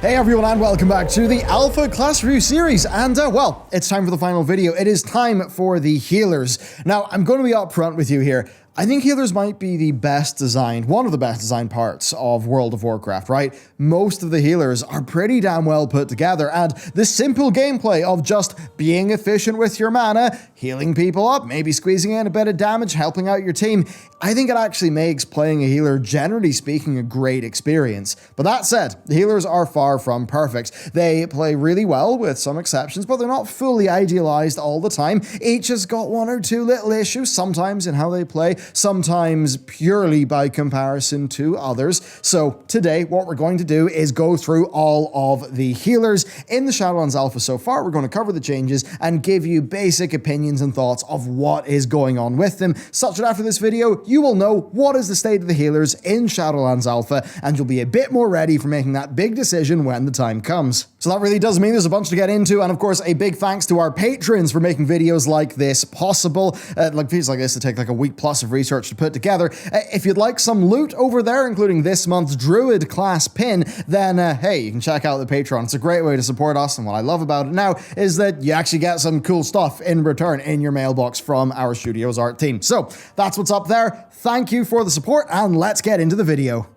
Hey everyone, and welcome back to the Alpha Class Review series, and well, it's time for the final video. It is time for the healers. Now, I'm going to be upfront with you here. I think healers might be the best designed, one of the best designed parts of World of Warcraft, right? Most of the healers are pretty damn well put together, and the simple gameplay of just being efficient with your mana, healing people up, maybe squeezing in a bit of damage, helping out your team, I think it actually makes playing a healer, generally speaking, a great experience. But that said, the healers are far from perfect. They play really well with some exceptions, but they're not fully idealized all the time. Each has got one or two little issues, sometimes in how they play, sometimes purely by comparison to others. So today, what we're going to do is go through all of the healers in the Shadowlands Alpha so far. We're going to cover the changes and give you basic opinions and thoughts of what is going on with them, such that after this video, you will know what is the state of the healers in Shadowlands Alpha, and you'll be a bit more ready for making that big decision when the time comes. So that really does mean there's a bunch to get into, and of course, a big thanks to our patrons for making videos like this possible. Like videos like this that take like a week plus of research to put together. If you'd like some loot over there, including this month's Druid class pin, then hey, you can check out the Patreon. It's a great way to support us, and what I love about it now is that you actually get some cool stuff in return in your mailbox from our studio's art team. So that's what's up there. Thank you for the support, and let's get into the video.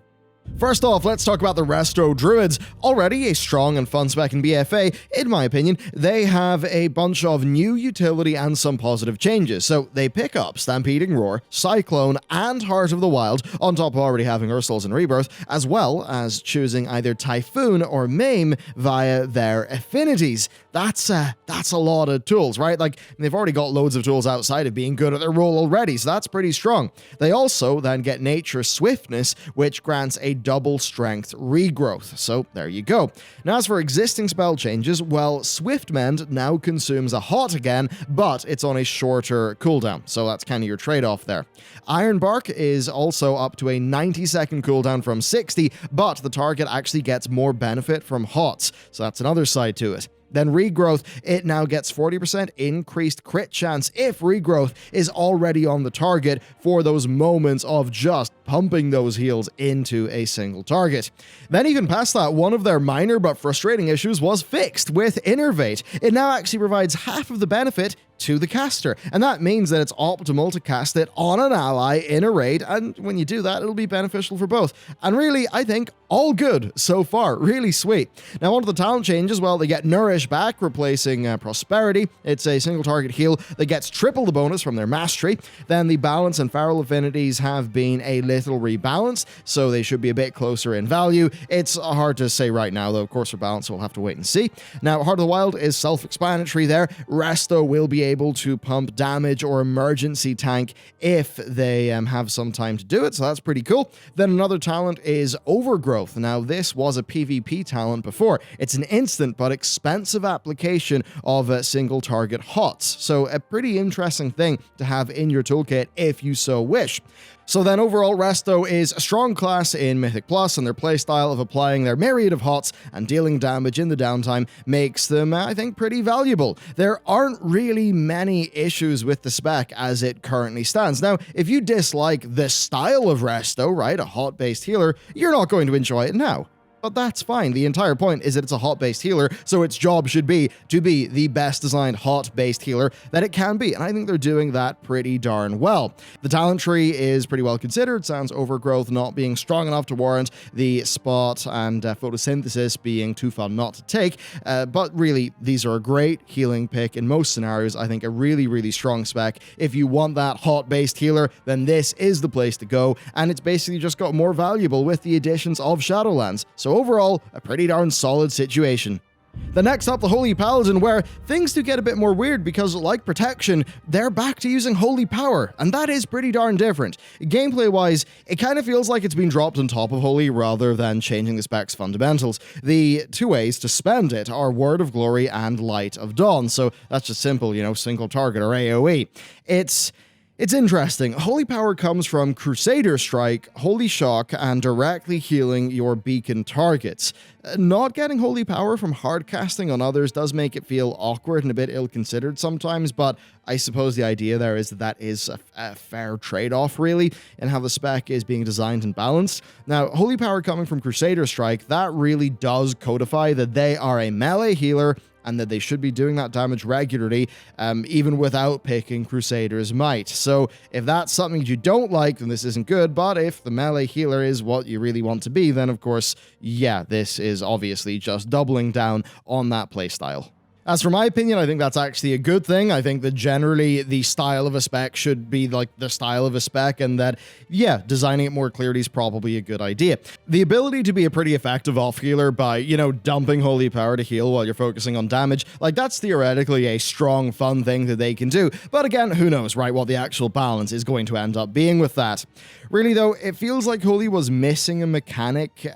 First off, let's talk about the Resto Druids. Already a strong and fun spec in BFA, in my opinion, they have a bunch of new utility and some positive changes. So they pick up Stampeding Roar, Cyclone, and Heart of the Wild, on top of already having Ursula's and Rebirth, as well as choosing either Typhoon or Maim via their affinities. That's a lot of tools, right? Like, they've already got loads of tools outside of being good at their role already, so that's pretty strong. They also then get Nature Swiftness, which grants a double strength regrowth. So there you go. Now, as for existing spell changes, well, Swiftmend now consumes a hot again, but it's on a shorter cooldown. So that's kind of your trade-off there. Ironbark is also up to a 90-second cooldown from 60, but the target actually gets more benefit from hots. So that's another side to it. Then Regrowth, it now gets 40% increased crit chance if Regrowth is already on the target for those moments of just pumping those heals into a single target. Then even past that, one of their minor but frustrating issues was fixed with Innervate. It now actually provides half of the benefit to the caster, and that means that it's optimal to cast it on an ally in a raid, and when you do that, it'll be beneficial for both. And really, I think, all good so far. Really sweet. Now, onto the talent changes. Well, they get Nourish back, replacing Prosperity. It's a single target heal that gets triple the bonus from their Mastery. Then the Balance and Feral affinities have been a little rebalanced, so they should be a bit closer in value. It's hard to say right now, though. Of course, for balance, we'll have to wait and see. Now, Heart of the Wild is self-explanatory there. Resto will be able to pump damage or emergency tank if they have some time to do it, so that's pretty cool. Then another talent is Overgrowth. Now, this was a PvP talent before. It's an instant but expensive application of single target hots, so a pretty interesting thing to have in your toolkit if you so wish. So then overall, Resto is a strong class in Mythic Plus, and their playstyle of applying their myriad of hots and dealing damage in the downtime makes them, I think, pretty valuable. There aren't really many issues with the spec as it currently stands. Now, if you dislike the style of Resto, right, a hot-based healer, you're not going to enjoy it now. But that's fine. The entire point is that it's a hot-based healer, so its job should be to be the best designed hot-based healer that it can be, and I think they're doing that pretty darn well. The talent tree is pretty well considered, sans Overgrowth not being strong enough to warrant the spot, and photosynthesis being too fun not to take, but really, these are a great healing pick in most scenarios. I think a really, really strong spec. If you want that hot-based healer, then this is the place to go, and it's basically just got more valuable with the additions of Shadowlands. So overall, a pretty darn solid situation. The next up, the Holy Paladin, where things do get a bit more weird because, like Protection, they're back to using Holy Power, and that is pretty darn different. Gameplay-wise, it kind of feels like it's been dropped on top of Holy rather than changing the spec's fundamentals. The two ways to spend it are Word of Glory and Light of Dawn, so that's just simple, single target or AoE. It's interesting. Holy Power comes from Crusader Strike, Holy Shock, and directly healing your beacon targets. Not getting Holy Power from hard casting on others does make it feel awkward and a bit ill-considered sometimes, but I suppose the idea there is that is a fair trade-off, really, in how the spec is being designed and balanced. Now, Holy Power coming from Crusader Strike, that really does codify that they are a melee healer and that they should be doing that damage regularly, even without picking Crusader's Might. So if that's something you don't like, then this isn't good, but if the melee healer is what you really want to be, then of course, yeah, this is obviously just doubling down on that playstyle. As for my opinion, I think that's actually a good thing. I think that generally the style of a spec should be like the style of a spec, and that, yeah, designing it more clearly is probably a good idea. The ability to be a pretty effective off healer by, dumping Holy Power to heal while you're focusing on damage, like that's theoretically a strong, fun thing that they can do. But again, who knows, right, what the actual balance is going to end up being with that. Really, though, it feels like Holy was missing a mechanic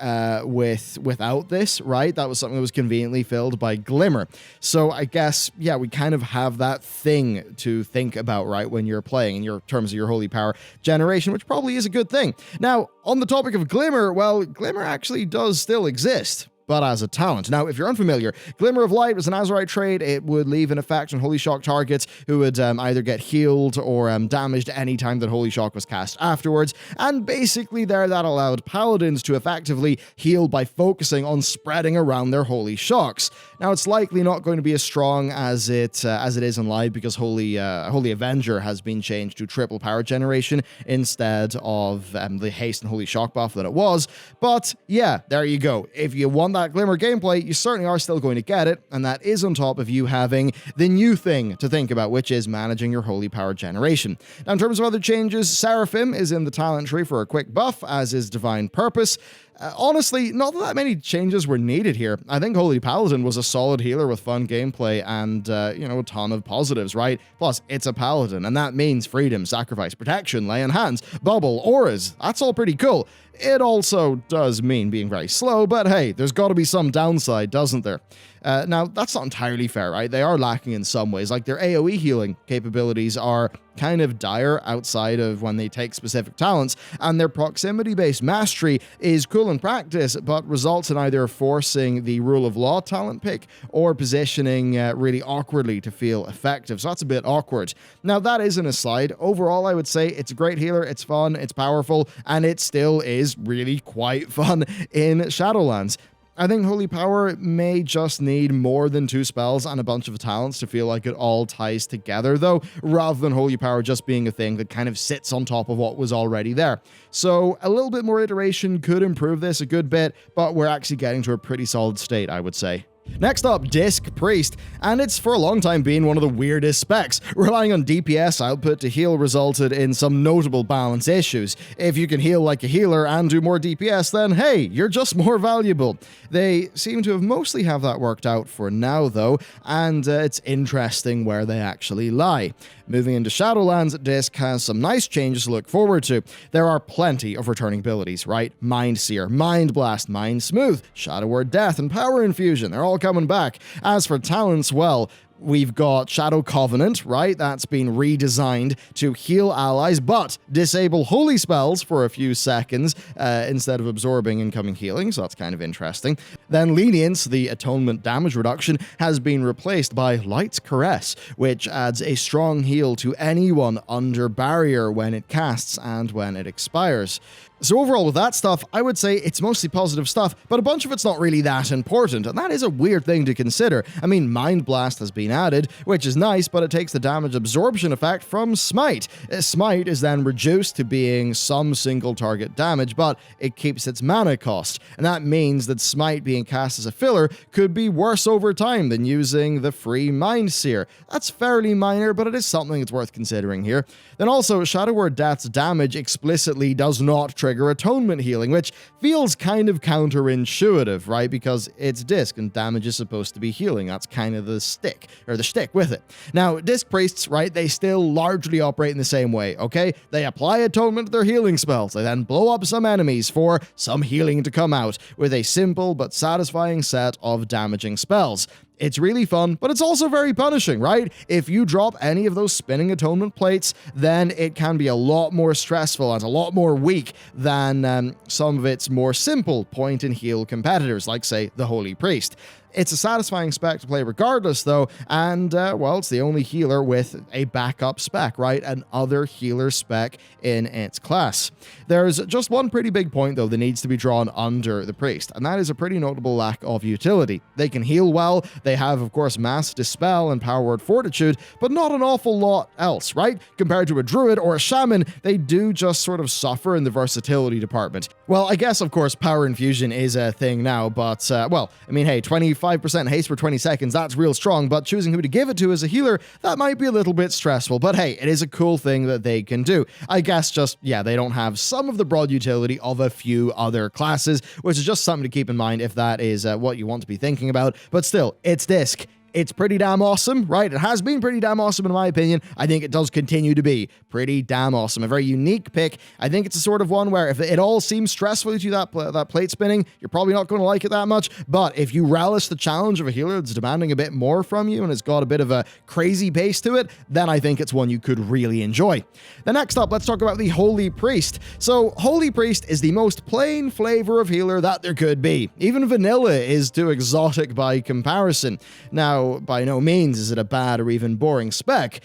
without this, right? That was something that was conveniently filled by Glimmer. So I guess, yeah, we kind of have that thing to think about, right, when you're playing in your terms of your Holy Power generation, which probably is a good thing. Now, on the topic of Glimmer, well, Glimmer actually does still exist, but as a talent. Now, if you're unfamiliar, Glimmer of Light was an Azurite trait. It would leave an effect on Holy Shock targets who would either get healed or damaged any time that Holy Shock was cast afterwards, and basically there that allowed Paladins to effectively heal by focusing on spreading around their Holy Shocks. Now, it's likely not going to be as strong as it is in Live because Holy Avenger has been changed to triple power generation instead of the haste and Holy Shock buff that it was, but yeah, there you go. If you want that Glimmer gameplay, you certainly are still going to get it, and that is on top of you having the new thing to think about, which is managing your Holy Power generation. Now, in terms of other changes, Seraphim is in the talent tree for a quick buff, as is Divine Purpose. Honestly, not that many changes were needed here. I think Holy Paladin was a solid healer with fun gameplay and, a ton of positives, right? Plus, it's a Paladin, and that means freedom, sacrifice, protection, lay on hands, bubble, auras. That's all pretty cool. It also does mean being very slow, but hey, there's got to be some downside, doesn't there? Now, that's not entirely fair, right? They are lacking in some ways. Like, their AoE healing capabilities are kind of dire outside of when they take specific talents, and their proximity-based mastery is cool in practice, but results in either forcing the Rule of Law talent pick or positioning really awkwardly to feel effective. So that's a bit awkward. Now, that is an aside. Overall, I would say it's a great healer, it's fun, it's powerful, and it still is really quite fun in Shadowlands. I think Holy Power may just need more than 2 spells and a bunch of talents to feel like it all ties together, though, rather than Holy Power just being a thing that kind of sits on top of what was already there. So a little bit more iteration could improve this a good bit, but we're actually getting to a pretty solid state, I would say. Next up, Disc Priest, and it's for a long time been one of the weirdest specs. Relying on DPS output to heal resulted in some notable balance issues. If you can heal like a healer and do more DPS, then hey, you're just more valuable. They seem to have mostly have that worked out for now, though, and it's interesting where they actually lie. Moving into Shadowlands, Disc has some nice changes to look forward to. There are plenty of returning abilities, right? Mind Seer, Mind Blast, Mind Smooth, Shadow Word Death, and Power Infusion. They're all coming back. As for talents, well, we've got Shadow Covenant, right? That's been redesigned to heal allies, but disable holy spells for a few seconds instead of absorbing incoming healing, so that's kind of interesting. Then Lenience, the atonement damage reduction, has been replaced by Light's Caress, which adds a strong heal to anyone under barrier when it casts and when it expires. So overall with that stuff, I would say it's mostly positive stuff, but a bunch of it's not really that important, and that is a weird thing to consider. I mean, Mind Blast has been added, which is nice, but it takes the damage absorption effect from Smite. Smite is then reduced to being some single target damage, but it keeps its mana cost, and that means that Smite being cast as a filler could be worse over time than using the free Mind Seer. That's fairly minor, but it is something that's worth considering here. Then also, Shadow Word Death's damage explicitly does not trigger atonement healing, which feels kind of counterintuitive, right? Because it's Disc and damage is supposed to be healing. That's kind of the shtick with it. Now, Disc Priests, right, they still largely operate in the same way, okay? They apply atonement to their healing spells. They then blow up some enemies for some healing to come out with a simple but satisfying set of damaging spells. It's really fun, but it's also very punishing, right? If you drop any of those spinning atonement plates, then it can be a lot more stressful and a lot more weak than some of its more simple point and heal competitors, like, say, the Holy Priest. It's a satisfying spec to play regardless, though, and, well, it's the only healer with a backup spec, right? An other healer spec in its class. There's just one pretty big point, though, that needs to be drawn under the Priest, and that is a pretty notable lack of utility. They can heal well, they have, of course, Mass Dispel and Power Word Fortitude, but not an awful lot else, right? Compared to a Druid or a Shaman, they do just sort of suffer in the versatility department. Well, I guess, of course, Power Infusion is a thing now, but, well, I mean, hey, 5% haste for 20 seconds, that's real strong, but choosing who to give it to as a healer, that might be a little bit stressful, but hey, it is a cool thing that they can do. I guess just, yeah, they don't have some of the broad utility of a few other classes, which is just something to keep in mind if that is what you want to be thinking about, but still, it's Disc. It's pretty damn awesome, right? It has been pretty damn awesome in my opinion. I think it does continue to be pretty damn awesome. A very unique pick. I think it's a sort of one where if it all seems stressful to you, that plate spinning, you're probably not going to like it that much. But if you relish the challenge of a healer that's demanding a bit more from you and it's got a bit of a crazy pace to it, then I think it's one you could really enjoy. The next up, let's talk about the Holy Priest. So Holy Priest is the most plain flavor of healer that there could be. Even vanilla is too exotic by comparison. Now, by no means is it a bad or even boring spec.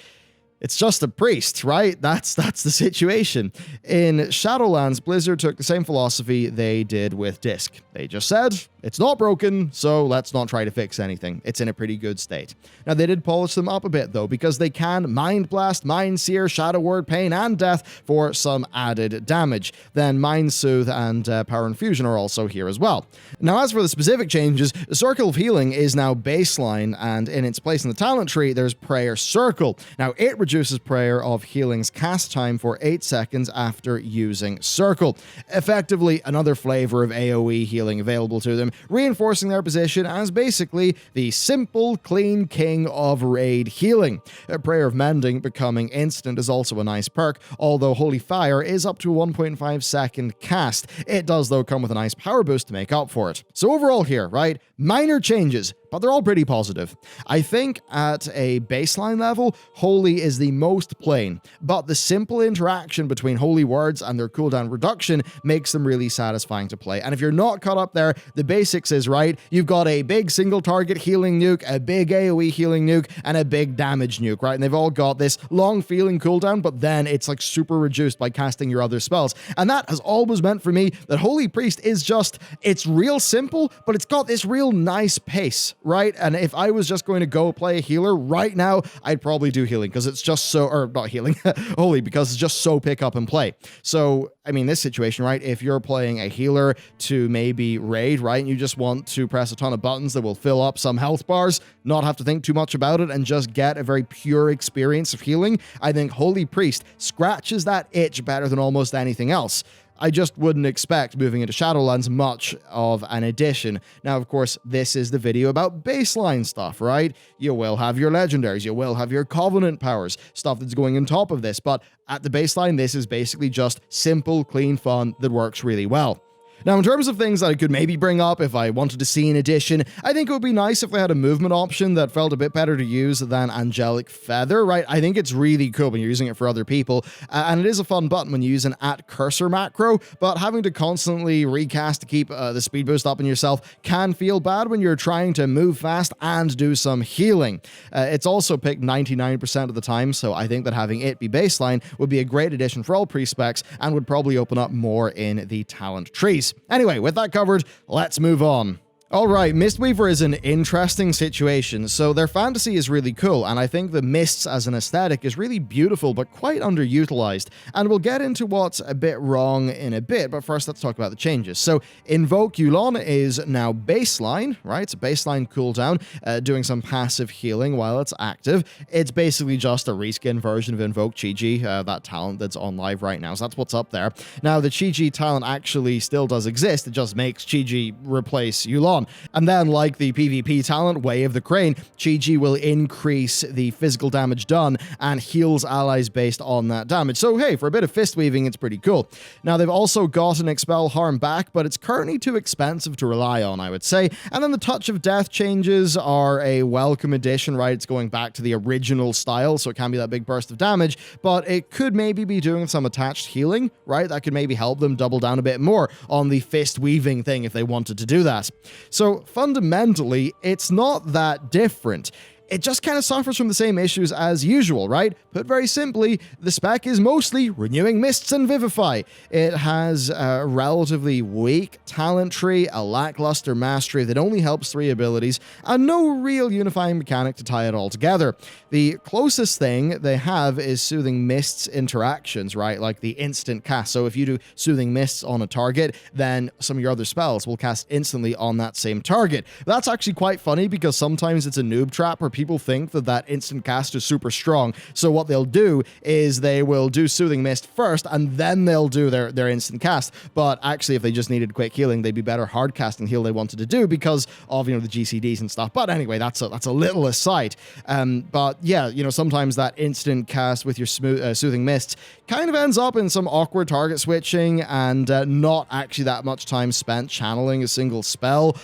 It's just a priest, right? That's the situation. In Shadowlands, Blizzard took the same philosophy they did with Disc. They just said, it's not broken, so let's not try to fix anything. It's in a pretty good state. Now, they did polish them up a bit, though, because they can Mind Blast, Mind Sear, Shadow Word, Pain, and Death for some added damage. Then Mind Soothe and Power Infusion are also here as well. Now, as for the specific changes, the Circle of Healing is now baseline, and in its place in the talent tree, there's Prayer Circle. Now, it reduces Prayer of Healing's cast time for 8 seconds after using Circle. Effectively, another flavor of AoE healing available to them, reinforcing their position as basically the simple, clean king of raid healing. A Prayer of Mending becoming instant is also a nice perk, although Holy Fire is up to a 1.5 second cast. It does, though, come with a nice power boost to make up for it. So overall here, right, minor changes, but they're all pretty positive. I think at a baseline level, Holy is the most plain, but the simple interaction between Holy Words and their cooldown reduction makes them really satisfying to play. And if you're not caught up there, the basics is, right, you've got a big single target healing nuke, a big AoE healing nuke, and a big damage nuke, right? And they've all got this long feeling cooldown, but then it's like super reduced by casting your other spells. And that has always meant for me that Holy Priest is just, it's real simple, but it's got this real nice pace, right? And if I was just going to go play a healer right now, I'd probably do healing because it's just so, or not healing, Holy, because it's just so pick up and play. So, I mean, this situation, right? If you're playing a healer to maybe raid, right? And you just want to press a ton of buttons that will fill up some health bars, not have to think too much about it and just get a very pure experience of healing, I think Holy Priest scratches that itch better than almost anything else. I just wouldn't expect moving into Shadowlands much of an addition. Now, of course, this is the video about baseline stuff, right? You will have your legendaries, you will have your covenant powers, stuff that's going on top of this, but at the baseline, this is basically just simple, clean fun that works really well. Now, in terms of things that I could maybe bring up if I wanted to see an addition, I think it would be nice if they had a movement option that felt a bit better to use than Angelic Feather, right? I think it's really cool when you're using it for other people, and it is a fun button when you use an @cursor macro, but having to constantly recast to keep the speed boost up in yourself can feel bad when you're trying to move fast and do some healing. It's also picked 99% of the time, so I think that having it be baseline would be a great addition for all pre-specs and would probably open up more in the talent trees. Anyway, with that covered, let's move on. Alright, Mistweaver is an interesting situation. So their fantasy is really cool, and I think the mists as an aesthetic is really beautiful but quite underutilized. And we'll get into what's a bit wrong in a bit, but first let's talk about the changes. So Invoke Yulon is now baseline, right? It's a baseline cooldown, doing some passive healing while it's active. It's basically just a reskin version of Invoke Chi-Ji, that talent that's on live right now, so that's what's up there. Now, the Chi-Ji talent actually still does exist, it just makes Chi-Ji replace Yulon. on. And then, like the PvP talent, Way of the Crane, Chi-Chi will increase the physical damage done and heals allies based on that damage. So hey, for a bit of fist weaving, it's pretty cool. Now, they've also got an Expel Harm back, but it's currently too expensive to rely on, I would say. And then the Touch of Death changes are a welcome addition, right? It's going back to the original style, so it can be that big burst of damage, but it could maybe be doing some attached healing, right? That could maybe help them double down a bit more on the fist weaving thing if they wanted to do that. So fundamentally, it's not that different. It just kind of suffers from the same issues as usual, right? Put very simply, the spec is mostly Renewing Mists and Vivify. It has a relatively weak talent tree, a lackluster mastery that only helps 3 abilities, and no real unifying mechanic to tie it all together. The closest thing they have is Soothing Mists interactions, right? Like the instant cast. So if you do Soothing Mists on a target, then some of your other spells will cast instantly on that same target. That's actually quite funny because sometimes it's a noob trap where people think that that instant cast is super strong. So what they'll do is they will do Soothing Mist first and then they'll do their instant cast. But actually, if they just needed quick healing, they'd be better hard casting heal they wanted to do because of, the GCDs and stuff. But anyway, that's a little aside. But yeah, sometimes that instant cast with your Soothing Mists kind of ends up in some awkward target switching and not actually that much time spent channeling a single spell.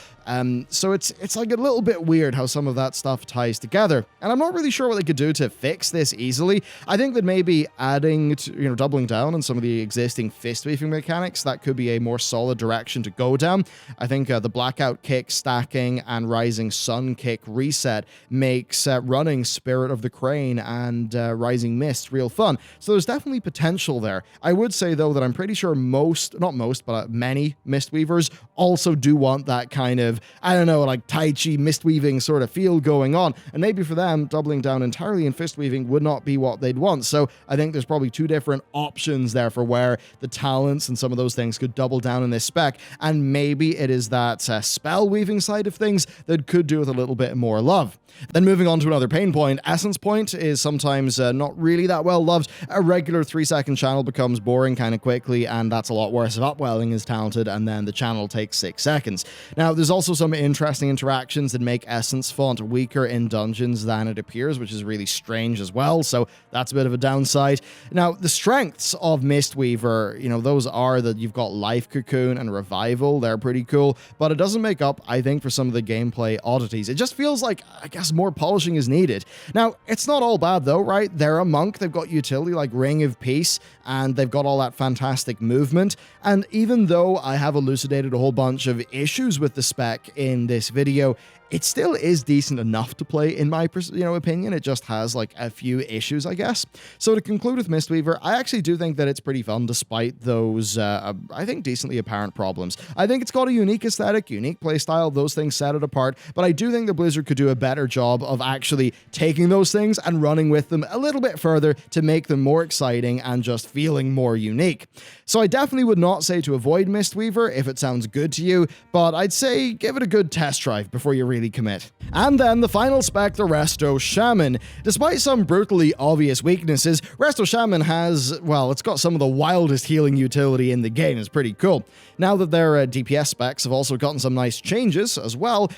So it's like a little bit weird how some of that stuff ties together. And I'm not really sure what they could do to fix this easily. I think that maybe adding to, doubling down on some of the existing fist weaving mechanics, that could be a more solid direction to go down. I think the Blackout Kick stacking and Rising Sun Kick reset makes running Spirit of the Crane and Rising Mist real fun. So there's definitely potential there. I would say though that I'm pretty sure many Mistweavers also do want that kind of, I don't know, like Tai Chi Mistweaving sort of feel going on. And maybe for them, doubling down entirely in fist weaving would not be what they'd want. So I think there's probably 2 different options there for where the talents and some of those things could double down in this spec. And maybe it is that spell weaving side of things that could do with a little bit more love. Then moving on to another pain point, Essence Point is sometimes not really that well loved. A regular 3-second channel becomes boring kind of quickly, and that's a lot worse if Upwelling is talented, and then the channel takes 6 seconds. Now, there's also some interesting interactions that make Essence Font weaker in dungeons than it appears, which is really strange as well, so that's a bit of a downside. Now, the strengths of Mistweaver, those are that you've got Life Cocoon and Revival. They're pretty cool, but it doesn't make up, I think, for some of the gameplay oddities. It just feels like, I guess, more polishing is needed. Now, it's not all bad though, right? They're a monk, they've got utility like Ring of Peace, and they've got all that fantastic movement. And even though I have elucidated a whole bunch of issues with the spec in this video, it still is decent enough to play, in my opinion. It just has like a few issues, I guess. So to conclude with Mistweaver, I actually do think that it's pretty fun despite those, I think, decently apparent problems. I think it's got a unique aesthetic, unique playstyle, those things set it apart, but I do think that Blizzard could do a better job of actually taking those things and running with them a little bit further to make them more exciting and just feeling more unique. So I definitely would not say to avoid Mistweaver if it sounds good to you, but I'd say give it a good test drive before you really commit. And then the final spec, the Resto Shaman. Despite some brutally obvious weaknesses, Resto Shaman has, well, it's got some of the wildest healing utility in the game. It's pretty cool. Now that their DPS specs have also gotten some nice changes as well,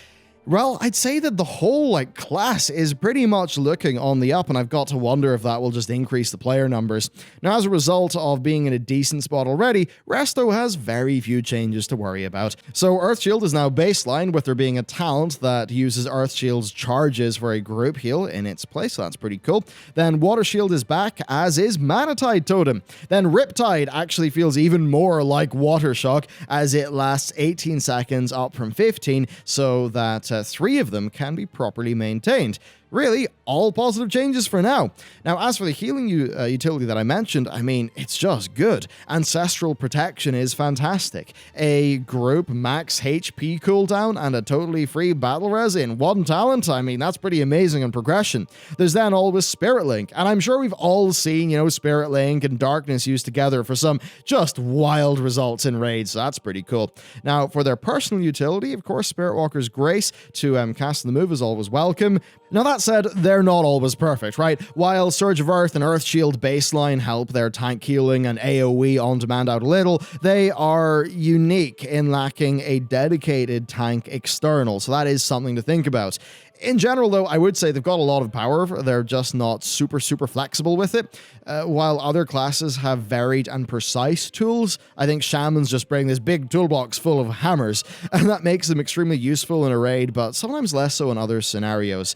I'd say that the whole class is pretty much looking on the up, and I've got to wonder if that will just increase the player numbers. Now, as a result of being in a decent spot already, Resto has very few changes to worry about. So Earthshield is now baseline, with there being a talent that uses Earthshield's charges for a group heal in its place, so that's pretty cool. Then Water Shield is back, as is Manatide Totem. Then Riptide actually feels even more like Water Shock, as it lasts 18 seconds up from 15, so that 3 of them can be properly maintained. Really, all positive changes for now. Now, as for the healing utility that I mentioned, I mean, it's just good. Ancestral Protection is fantastic. A group max HP cooldown and a totally free battle res in one talent, I mean, that's pretty amazing in progression. There's then always Spirit Link, and I'm sure we've all seen, Spirit Link and Darkness used together for some just wild results in raids, so that's pretty cool. Now, for their personal utility, of course, Spirit Walker's Grace to cast the move is always welcome. Now that said, they're not always perfect, right? While Surge of Earth and Earth Shield baseline help their tank healing and AoE on demand out a little, they are unique in lacking a dedicated tank external, so that is something to think about. In general, though, I would say they've got a lot of power. They're just not super flexible with it. While other classes have varied and precise tools, I think Shamans just bring this big toolbox full of hammers, and that makes them extremely useful in a raid, but sometimes less so in other scenarios.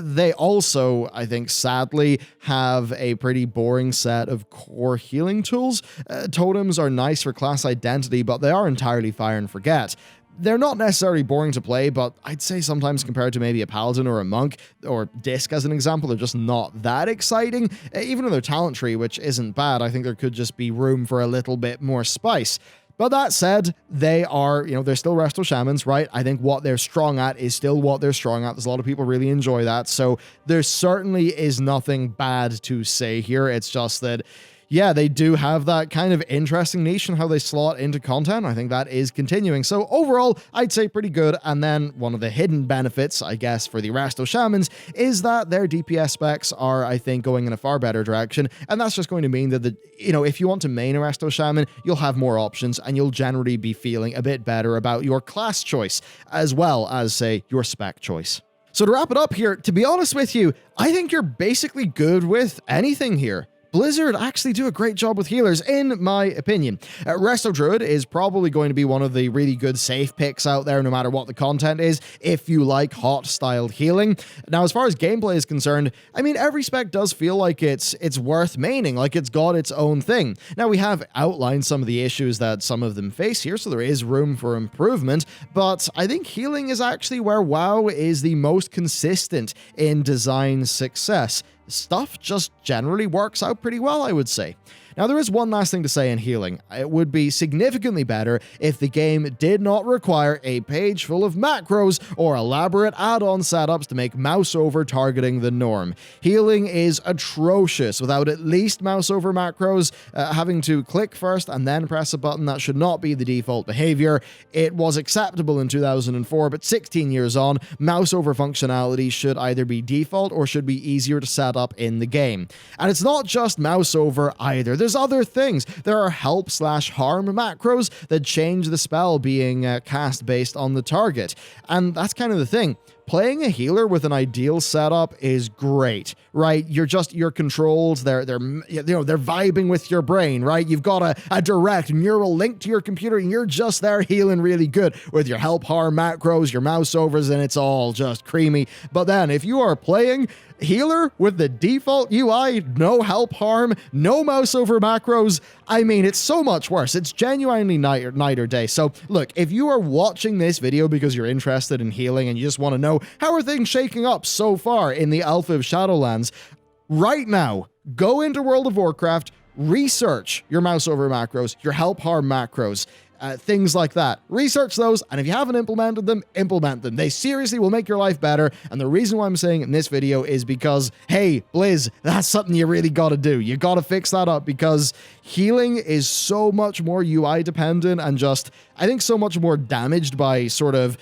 They also, I think, sadly, have a pretty boring set of core healing tools. Totems are nice for class identity, but they are entirely fire and forget. They're not necessarily boring to play, but I'd say sometimes compared to maybe a Paladin or a Monk, or Disc as an example, they're just not that exciting. Even in their talent tree, which isn't bad, I think there could just be room for a little bit more spice. But that said, they are, they're still Resto Shamans, right? I think what they're strong at is still what they're strong at. There's a lot of people really enjoy that, so there certainly is nothing bad to say here. It's just that, yeah, they do have that kind of interesting niche in how they slot into content. I think that is continuing. So overall, I'd say pretty good. And then one of the hidden benefits, I guess, for the Resto Shamans is that their DPS specs are, I think, going in a far better direction. And that's just going to mean that, if you want to main a Resto Shaman, you'll have more options and you'll generally be feeling a bit better about your class choice, as well as, say, your spec choice. So to wrap it up here, to be honest with you, I think you're basically good with anything here. Blizzard actually do a great job with healers, in my opinion. Resto Druid is probably going to be one of the really good safe picks out there, no matter what the content is, if you like hot-styled healing. Now, as far as gameplay is concerned, I mean, every spec does feel like it's worth maining, like it's got its own thing. Now, we have outlined some of the issues that some of them face here, so there is room for improvement, but I think healing is actually where WoW is the most consistent in design success. Stuff just generally works out pretty well, I would say. Now, there is one last thing to say in healing. It would be significantly better if the game did not require a page full of macros or elaborate add-on setups to make mouse over targeting the norm. Healing is atrocious without at least mouse over macros. Having to click first and then press a button, that should not be the default behavior. It was acceptable in 2004, but 16 years on, mouse over functionality should either be default or should be easier to set up in the game. And it's not just mouse over either. There's other things. There are help/harm macros that change the spell being cast based on the target. And that's kind of the thing. Playing a healer with an ideal setup is great, right? You're controlled. They're vibing with your brain, right? You've got a direct neural link to your computer, and you're just there healing really good with your help harm macros, your mouse overs, and it's all just creamy. But then if you are playing healer with the default UI, no help harm, no mouse over macros, I mean, it's so much worse. It's genuinely night or day. So look, if you are watching this video because you're interested in healing and you just want to know how are things shaking up so far in the alpha of Shadowlands, right now, go into World of Warcraft, research your mouse over macros, your help harm macros, things like that. Research those, and if you haven't implemented them, implement them. They seriously will make your life better, and the reason why I'm saying it in this video is because, hey, Blizz, that's something you really gotta do. You gotta fix that up, because healing is so much more UI dependent and just, I think, so much more damaged by sort of,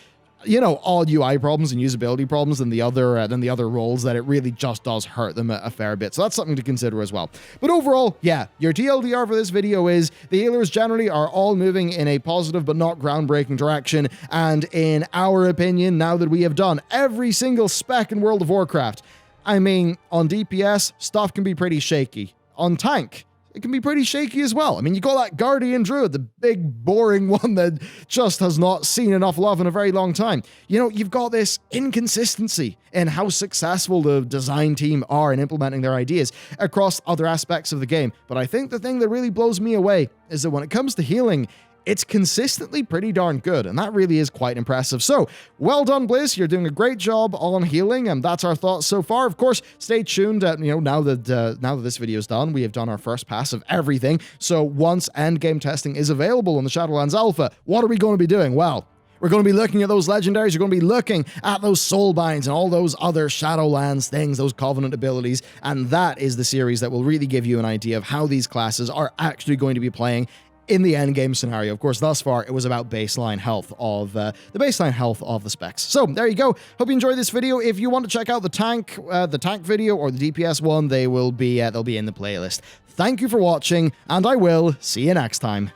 odd UI problems and usability problems than the other roles, that it really just does hurt them a fair bit. So that's something to consider as well. But overall, yeah, your TLDR for this video is the healers generally are all moving in a positive but not groundbreaking direction. And in our opinion, now that we have done every single spec in World of Warcraft, I mean, on DPS, stuff can be pretty shaky. On tank, it can be pretty shaky as well. I mean, you got that Guardian Druid, the big, boring one that just has not seen enough love in a very long time. You've got this inconsistency in how successful the design team are in implementing their ideas across other aspects of the game. But I think the thing that really blows me away is that when it comes to healing, it's consistently pretty darn good, and that really is quite impressive. So, well done, Blizz. You're doing a great job on healing, and that's our thoughts so far. Of course, stay tuned. Now that this video is done, we have done our first pass of everything. So, once endgame testing is available on the Shadowlands Alpha, what are we going to be doing? Well, we're going to be looking at those legendaries. You're going to be looking at those soulbinds and all those other Shadowlands things, those covenant abilities, and that is the series that will really give you an idea of how these classes are actually going to be playing in the end game scenario. Of course, thus far, it was about baseline health of the specs. So there you go. Hope you enjoyed this video. If you want to check out the tank video or the DPS one, they'll be in the playlist. Thank you for watching, and I will see you next time.